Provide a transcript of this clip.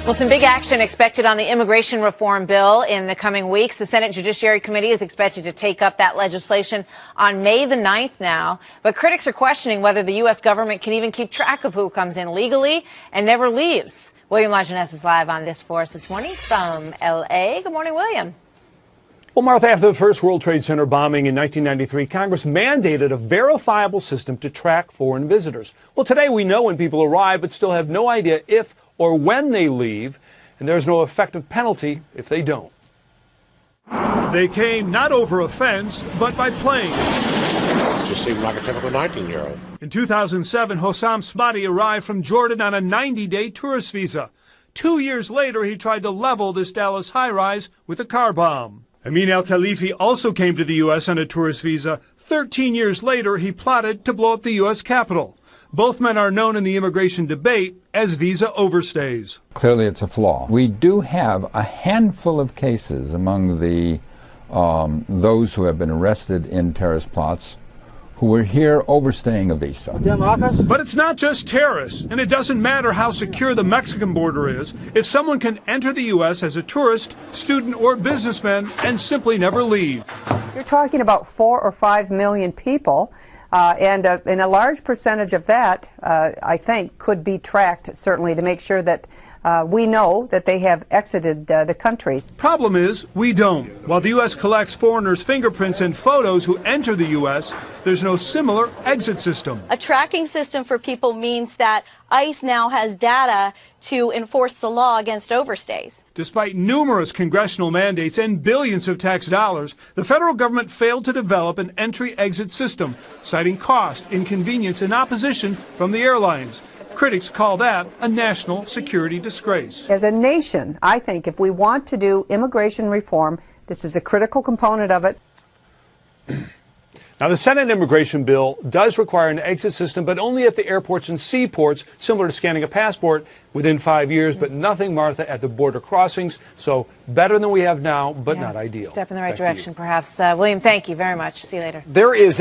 Well, some big action expected on the immigration reform bill in the coming weeks. The Senate Judiciary Committee is expected to take up that legislation on May the 9th now. But critics are questioning whether the U.S. government can even keep track of who comes in legally and never leaves. William Lajeunesse is live on this for us this morning from L.A. Good morning, William. Well, Martha, after the first World Trade Center bombing in 1993, Congress mandated a verifiable system to track foreign visitors. Well, today we know when people arrive, but still have no idea if or when they leave, and there's no effective penalty if they don't. They came not over a fence, but by plane. Just seemed like a typical 19-year-old. In 2007, Hossam Smati arrived from Jordan on a 90-day tourist visa. 2 years later, he tried to level this Dallas high-rise with a car bomb. Amin al-Khalifi also came to the U.S. on a tourist visa. 13 years later, he plotted to blow up the U.S. Capitol. Both men are known in the immigration debate as visa overstays. Clearly, it's a flaw. We do have a handful of cases among the those who have been arrested in terrorist plots who were here overstaying a visa. But it's not just terrorists, and it doesn't matter how secure the Mexican border is. If someone can enter the U.S. as a tourist, student, or businessman and simply never leave. You're talking about 4 or 5 million people. And a large percentage of that, I think, could be tracked, certainly, to make sure that we know that they have exited the country. Problem is, we don't. While the U.S. collects foreigners' fingerprints and photos who enter the U.S., there's no similar exit system. A tracking system for people means that ICE now has data to enforce the law against overstays. Despite numerous congressional mandates and billions of tax dollars, the federal government failed to develop an entry-exit system, citing cost, inconvenience, and opposition from the airlines. Critics call that a national security disgrace. As a nation, I think if we want to do immigration reform, this is a critical component of it. Now, the Senate immigration bill does require an exit system, but only at the airports and seaports, similar to scanning a passport, within 5 years, but nothing, Martha, at the border crossings. So better than we have now, but not ideal. Step in the right direction, perhaps. William, thank you very much. See you later. There is